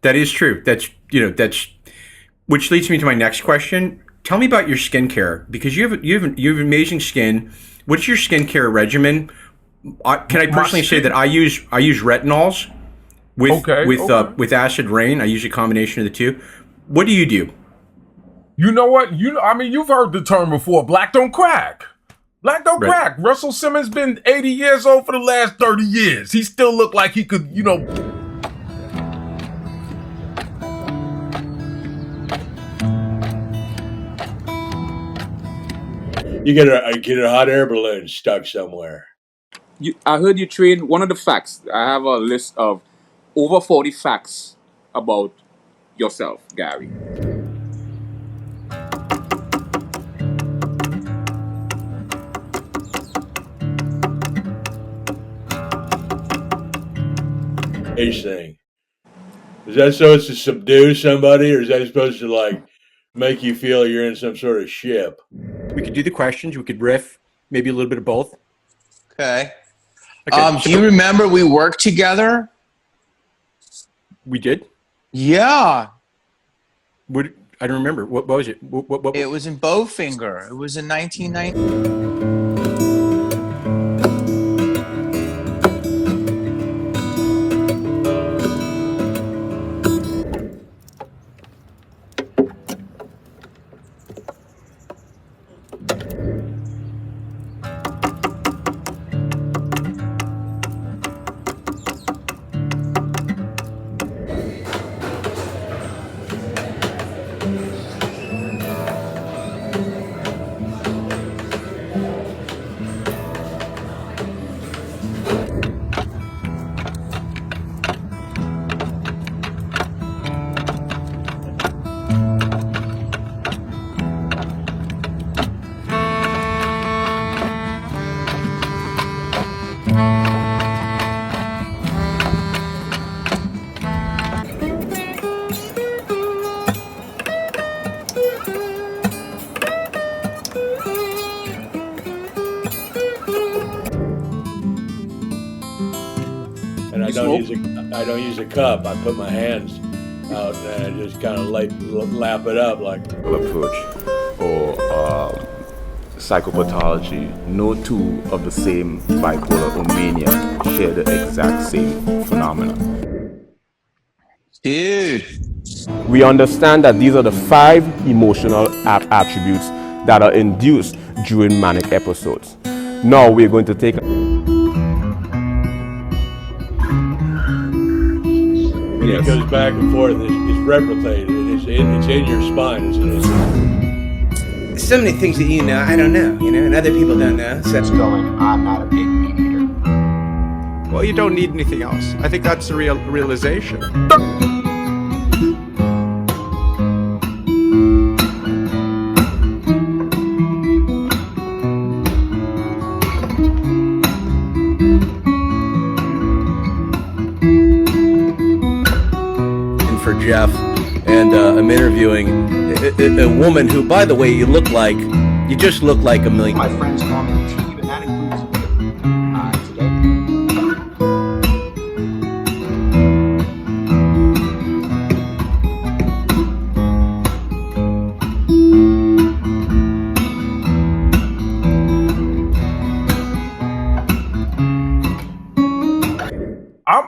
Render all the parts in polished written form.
That is true. That's which leads me to my next question. Tell me about your skincare, because you have amazing skin. What's your skincare regimen? Can I personally say that I use retinols with acid rain. I use a combination of the two. What do you do? You know what? You've heard the term before. Black don't crack. Black don't crack. Russell Simmons been 80 years old for the last 30 years. He still looked like he could, You get a hot air balloon stuck somewhere. I heard you train. One of the facts, I have a list of over 40 facts about yourself, Gary. Age thing. Is that supposed to subdue somebody, or is that supposed to like make you feel you're in some sort of ship? We could do the questions. We could riff, maybe a little bit of both. Okay. Do you remember we worked together? We did? Yeah. I don't remember. What was it? What? It was in Bowfinger. It was in 1990. I don't use a cup. I put my hands out and I just kind of lap it up like. Approach or psychopathology. No two of the same bipolar or mania share the exact same phenomena. Dude. We understand that these are the 5 emotional attributes that are induced during manic episodes. Now we're going to take It goes back and forth. It's replicated. It's in your spine. So many things that you know, I don't know, and other people don't know. So it's going, I'm not a big meat eater. Well, you don't need anything else. I think that's the realization. Jeff, and I'm interviewing a woman who, by the way, you just look like a million. My friends call me T, and that includes today.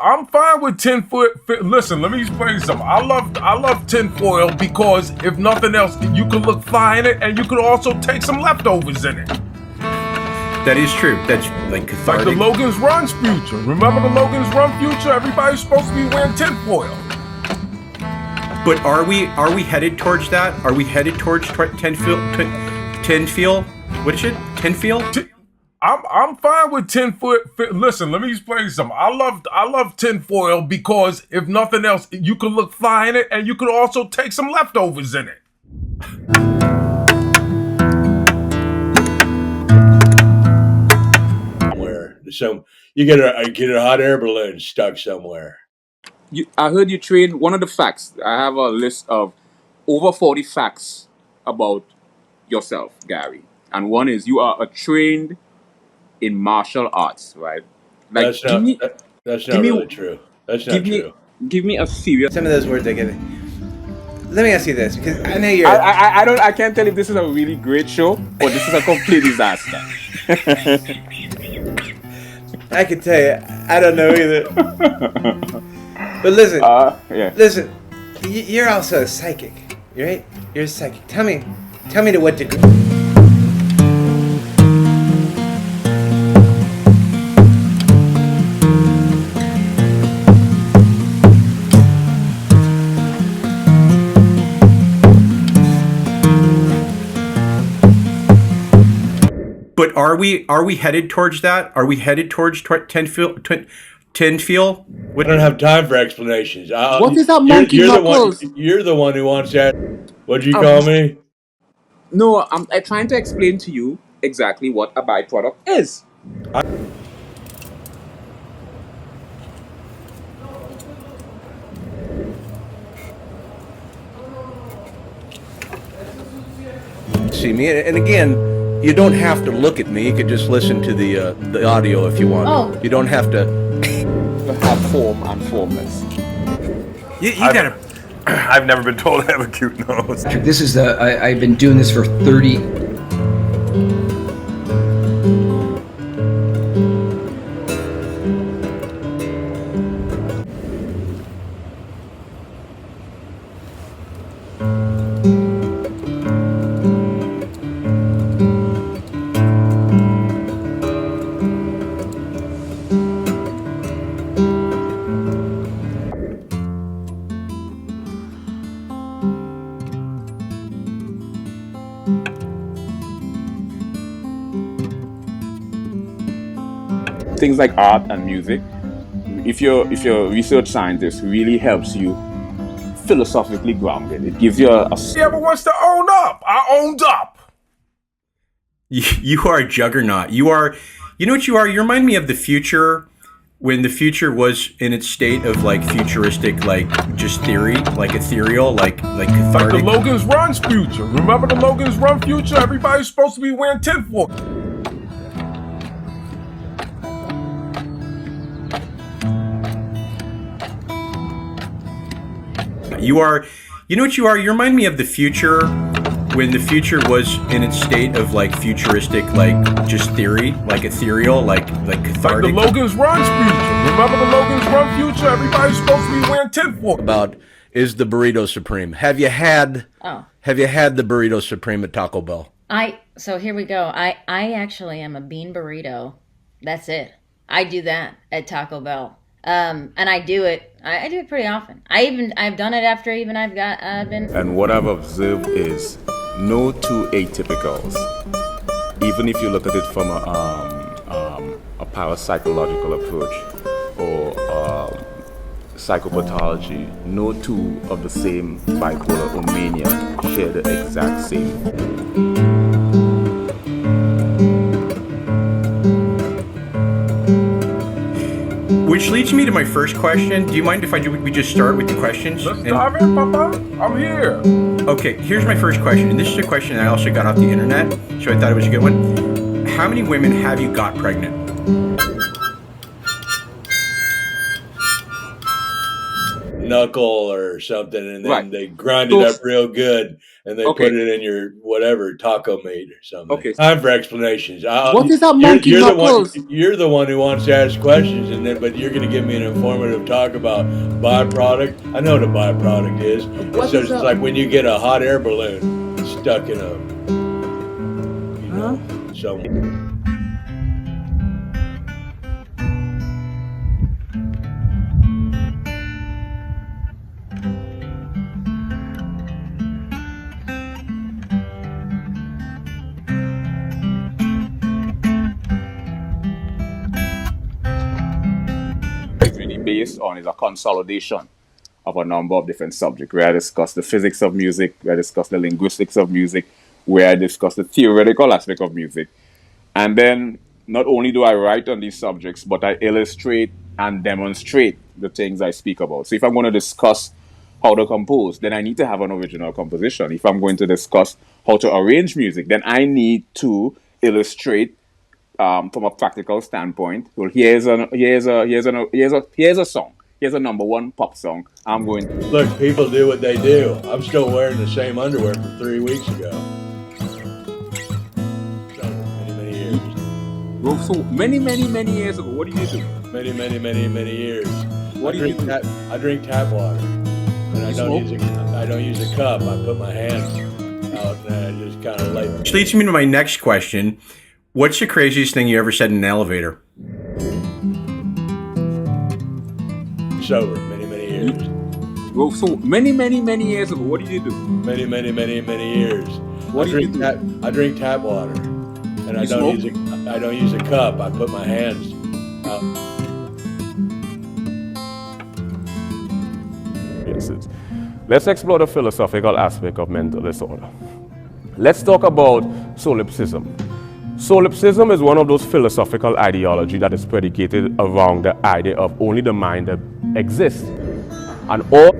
I'm fine with 10-foot. Listen, let me explain something. I love tinfoil because if nothing else, you can look fly in it, and you can also take some leftovers in it. That is true. That's like cathartic. Like the Logan's Run future. Remember the Logan's Run future? Everybody's supposed to be wearing tinfoil. But are we headed towards that? Are we headed towards tinfoil? What is it? Tinfoil? I'm fine with 10-foot. Listen, let me explain something. I love tinfoil because if nothing else, you can look fly in it, and you can also take some leftovers in it. So you get a hot air balloon stuck somewhere. I heard you train. One of the facts, I have a list of over 40 facts about yourself, Gary, and one is you are a trained in martial arts, right? Like, That's not really true. That's not true. Give me a serious. Some of those words I get. Let me ask you this, because I know you're. I can't tell if this is a really great show or this is a complete disaster. I can tell you, I don't know either. But listen, yeah. listen, you're also a psychic, right? You're a psychic. Tell me to what degree. But are we headed towards that? Are we headed towards tin field? I don't have time for explanations. What is that monkey knuckles? You're the one who wants that. What'd you call me? No, I'm trying to explain to you exactly what a byproduct is. See me, and again, you don't have to look at me. You can just listen to the audio if you want. Oh. You don't have to. Have form and formless. You gotta. I've never been told I have a cute nose. This is I've been doing this for 30. Things like art and music, if you're a research scientist, really helps you philosophically grounded. It gives you a He ever wants to own up. I owned up. You are a juggernaut. You know what you are? You remind me of the future, when the future was in its state of like futuristic, like just theory, like ethereal, like cathartic. Like the Logan's Run's future. Remember the Logan's Run future? Everybody's supposed to be wearing tinfoil. You know what you are? You remind me of the future, when the future was in its state of like futuristic, like just theory, like ethereal, like cathartic. Like the Logan's Run's future. Remember the Logan's Run future? Everybody's supposed to be wearing tinfoil. About is the burrito supreme? Have you had the burrito supreme at Taco Bell? So here we go. I actually am a bean burrito. That's it. I do that at Taco Bell. And I do it pretty often. I've done it after even I've been. And what I've observed is no two atypicals. Even if you look at it from a parapsychological approach or psychopathology, no two of the same bipolar or mania share the exact same. Which leads me to my first question. Do you mind if we just start with the questions? Let's dive in, Papa. I'm here. Okay, here's my first question. And this is a question I also got off the internet, so I thought it was a good one. How many women have you got pregnant? Knuckle or something, and then they grind So- it up real good, and they Okay. put it in your whatever taco meat or something. Okay. Time for explanations. What is that monkey you're knuckles? You're the one who wants to ask questions, but you're going to give me an informative talk about byproduct. I know what a byproduct is. It's like when you get a hot air balloon stuck in a, so. Based on is a consolidation of a number of different subjects, where I discuss the physics of music, where I discuss the linguistics of music, where I discuss the theoretical aspect of music. And then not only do I write on these subjects, but I illustrate and demonstrate the things I speak about. So if I'm going to discuss how to compose, then I need to have an original composition. If I'm going to discuss how to arrange music, then I need to illustrate from a practical standpoint. Well, here's a song. here's a #1 pop song. I'm going to... Look, people do what they do. I'm still wearing the same underwear from 3 weeks ago. So, many years. Well, so many years ago, what did you do? Many years. What do you do? I drink tap water. And I don't use a cup. I put my hands out and I just kind of like... Which leads me to my next question. What's the craziest thing you ever said in an elevator? Sober, many years. Well, so many years ago, what did you do? Many years. What do you do? I drink tap water. And I don't use a cup. I put my hands out. Let's explore the philosophical aspect of mental disorder. Let's talk about solipsism. Solipsism is one of those philosophical ideology that is predicated around the idea of only the mind that exists. And all...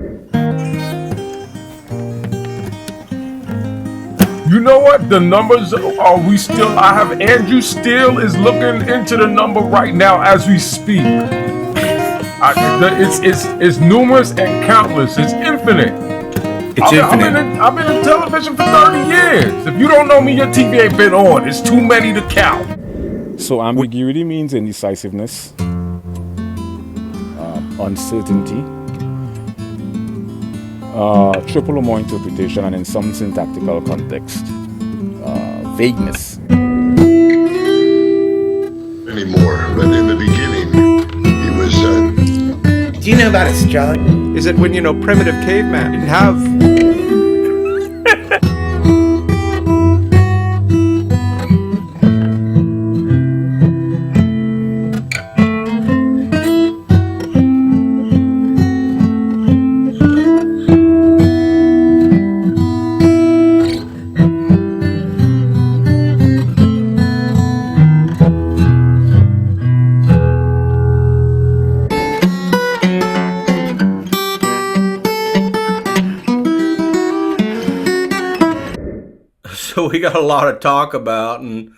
You know what? The numbers I have Andrew Steele is looking into the number right now as we speak. It's numerous and countless. It's infinite. I've been in television for 30 years. If you don't know me, your TV ain't been on. It's too many to count. So ambiguity means indecisiveness, uncertainty, triple or more interpretation, and in some syntactical context, vagueness. Anymore, but in the beginning, he was. Do you know about astrology? Is it when, primitive caveman didn't have... So we got a lot to talk about, and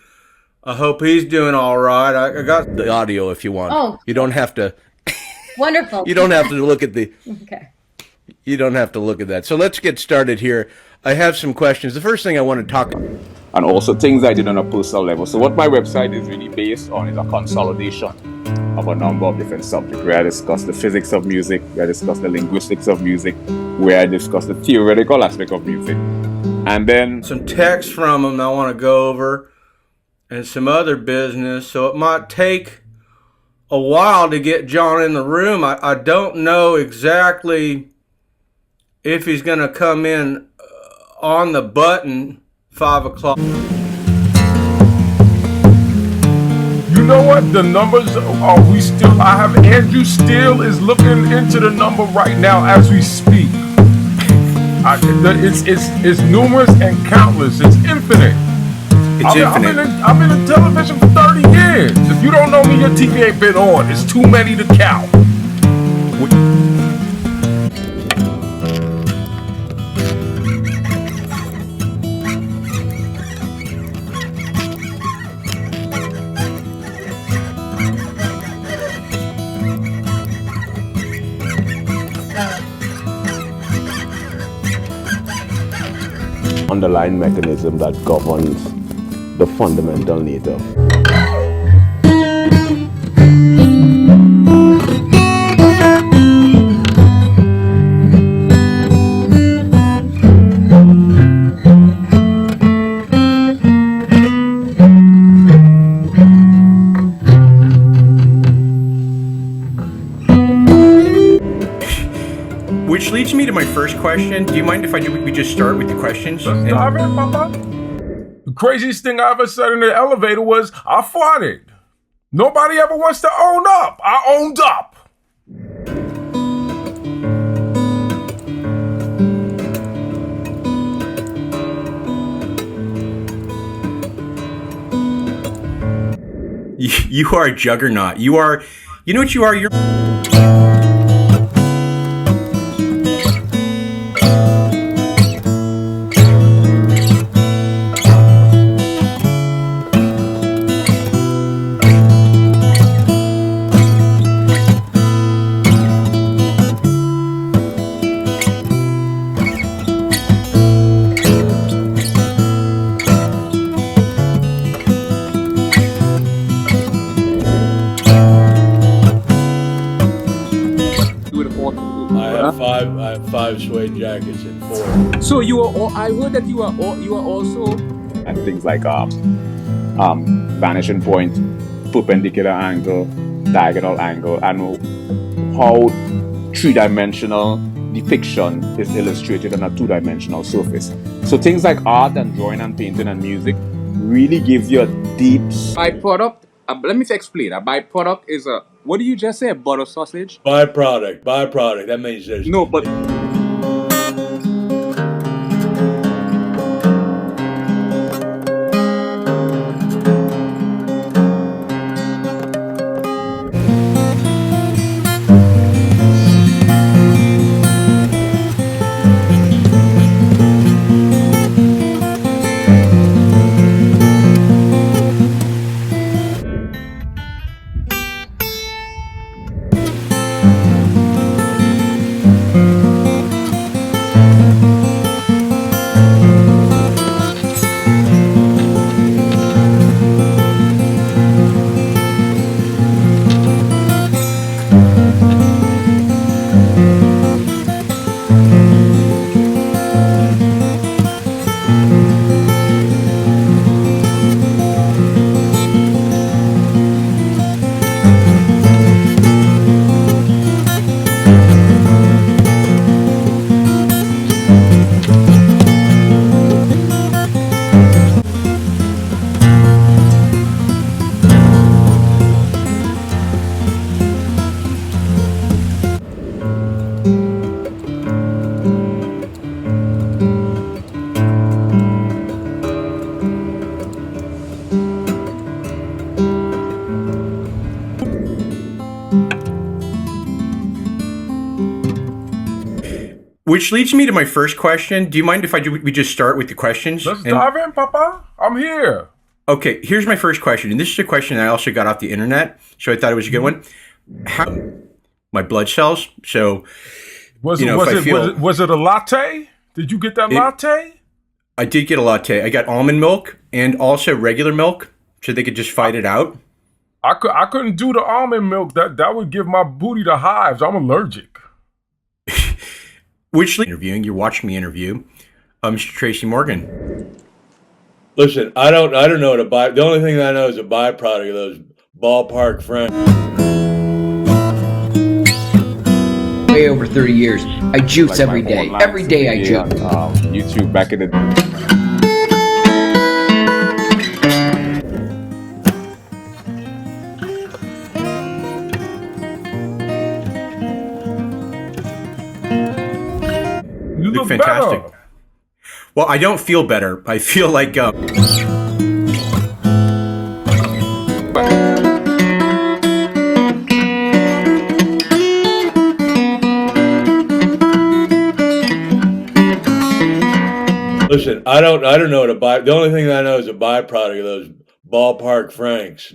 I hope he's doing all right. I got the audio if you want. Oh. You don't have to. Wonderful. You don't have to look at the. Okay. You don't have to look at that. So let's get started here. I have some questions. The first thing I want to talk about. And also things I did on a personal level. So what my website is really based on is a consolidation of a number of different subjects, where I discuss the physics of music, where I discuss the linguistics of music, where I discuss the theoretical aspect of music. And then some text from him I want to go over and some other business. So it might take a while to get John in the room. I don't know exactly if he's going to come in on the button 5 o'clock. You know what? The numbers I have Andrew Steele is looking into the number right now as we speak. It's numerous and countless. It's infinite. I've been in television for 30 years. If you don't know me, your TV ain't been on. It's too many to count. Underlying mechanism that governs the fundamental nature. Which leads me to my first question. Do you mind if we just start with the questions? Let's dive in, Papa. The craziest thing I ever said in the elevator was, I farted. Nobody ever wants to own up. I owned up. You are a juggernaut. You know what you are? You're... have five suede jackets and 4. So you are all, I heard that you are also and things like vanishing point, perpendicular angle, diagonal angle, and how three-dimensional depiction is illustrated on a two-dimensional surface. So things like art and drawing and painting and music really gives you a deep byproduct. Let me explain. A byproduct is a, what do you just say? A butter sausage? Byproduct. That means there's no, but Which leads me to my first question. Do you mind if we just start with the questions? Let's dive in, Papa. I'm here. Okay, here's my first question. And this is a question I also got off the internet, so I thought it was a good one. How my blood cells? So was it a latte? Did you get that latte? I did get a latte. I got almond milk and also regular milk, so they could just fight it out. I couldn't do the almond milk. That would give my booty the hives. I'm allergic. Which interviewing? You're watching me interview, Mr. Tracy Morgan. Listen, I don't know the only thing I know is a byproduct of those ballpark friends. Way over 30 years. I juice like every day. Every day I juice. YouTube back in the You look fantastic. Better. Well, I don't feel better. I feel like Listen, I don't know the only thing I know is a byproduct of those ballpark Franks.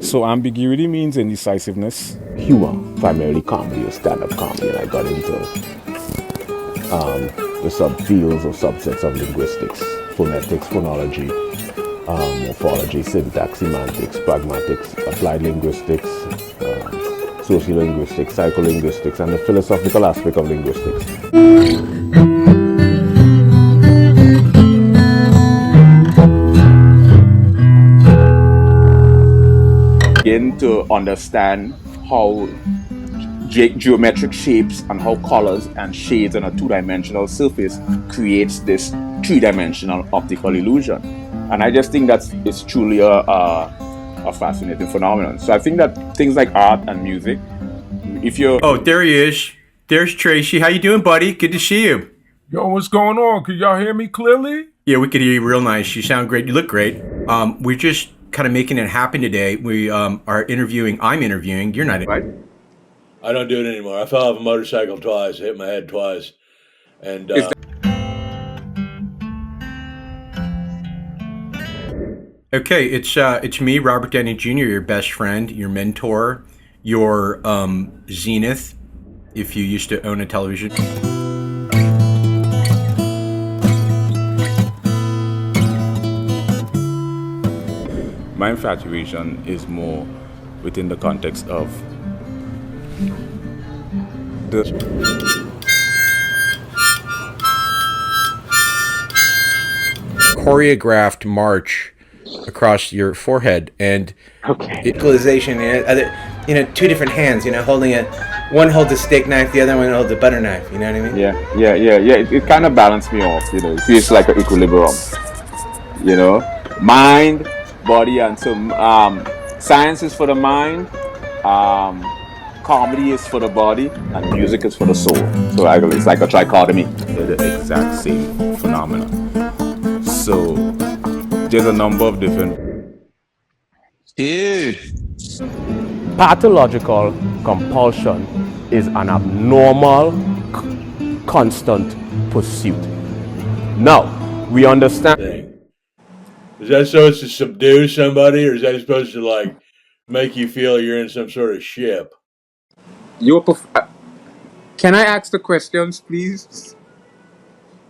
So ambiguity means indecisiveness. Humor, primarily comedy or stand-up comedy, and I got into the subfields or subsets of linguistics, phonetics, phonology, morphology, syntax, semantics, pragmatics, applied linguistics, sociolinguistics, psycholinguistics, and the philosophical aspect of linguistics. Begin to understand how geometric shapes and how colors and shades on a two-dimensional surface creates this three-dimensional optical illusion. And I just think it's truly a fascinating phenomenon. So I think that things like art and music, if you're... Oh, there he is. There's Tracy. How you doing, buddy? Good to see you. Yo, what's going on? Can y'all hear me clearly? Yeah, we could hear you real nice. You sound great. You look great. We're just kind of making it happen today. We are interviewing. I'm interviewing. You're not. Right. I don't do it anymore. I fell off a motorcycle twice, hit my head twice, and Okay, it's me, Robert Downey Jr., your best friend, your mentor, your zenith, if you used to own a television. My infatuation is more within the context of the choreographed march across your forehead, and Equalization, two different hands, holding it. One holds a steak knife, the other one holds a butter knife. You know what I mean? Yeah. It kind of balanced me off. It feels like an equilibrium. Mind, body, and so science is for the mind. Comedy is for the body, and music is for the soul. So it's like a trichotomy. They're the exact same phenomena. So there's a number of different. Dude. Pathological compulsion is an abnormal, constant pursuit. Now, we understand. Is that supposed to subdue somebody, or is that supposed to make you feel you're in some sort of ship? Can I ask the questions, please?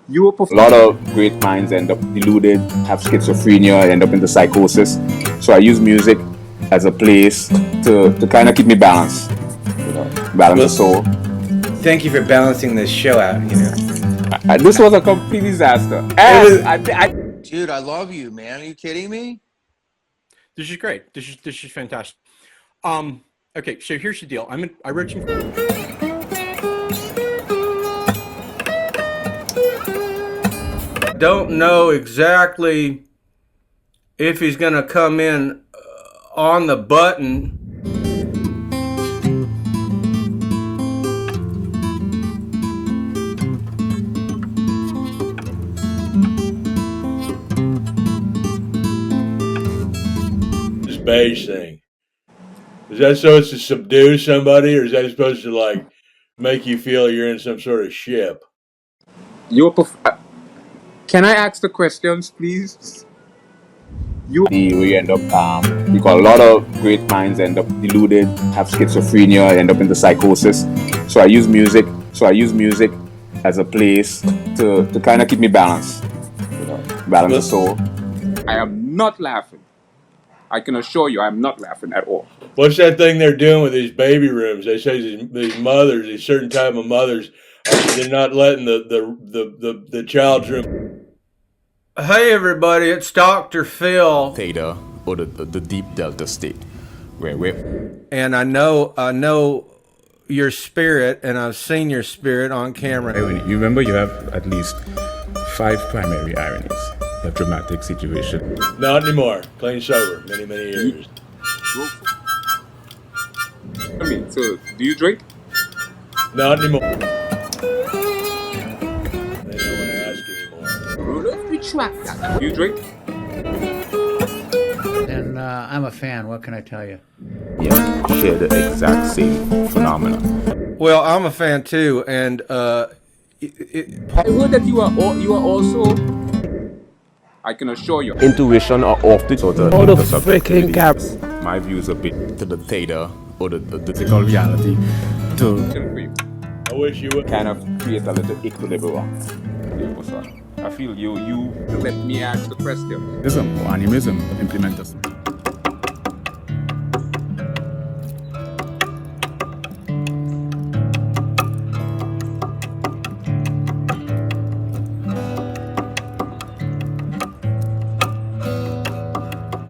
A lot of great minds end up deluded, have schizophrenia, end up into psychosis. So I use music as a place to kind of keep me balanced, balance the soul. Thank you for balancing this show out. This was a complete disaster. Dude, I love you, man. Are you kidding me? This is great. This is fantastic. Okay, so here's the deal. I wrote some. Don't know exactly if he's gonna come in on the button. This beige thing. Is that supposed to subdue somebody, or is that supposed to make you feel you're in some sort of ship? Can I ask the questions, please? We end up because a lot of great minds end up deluded, have schizophrenia, end up into psychosis. So I use music as a place to kind of keep me balanced, balance the soul. I am not laughing. I can assure you, I am not laughing at all. What's that thing they're doing with these baby rooms? They say these mothers, these certain type of mothers, they're not letting the child's room. Hey everybody, it's Dr. Phil. Theta, or the deep delta state, and I know your spirit, and I've seen your spirit on camera. You remember you have at least 5 primary ironies. You have dramatic situation. Not anymore. Clean sober. Many years. So do you drink? Not anymore. Retract that. Do you drink? And I'm a fan. What can I tell you? Yeah, share the exact same phenomena. Well, I'm a fan too, and I heard that you are also. I can assure you. Intuition are often sort of All the freaking caps. My views a bit to the theta or the physical reality. I wish you would kind of create a little equilibrium. I feel you. Let me ask the question. Animism, implement us.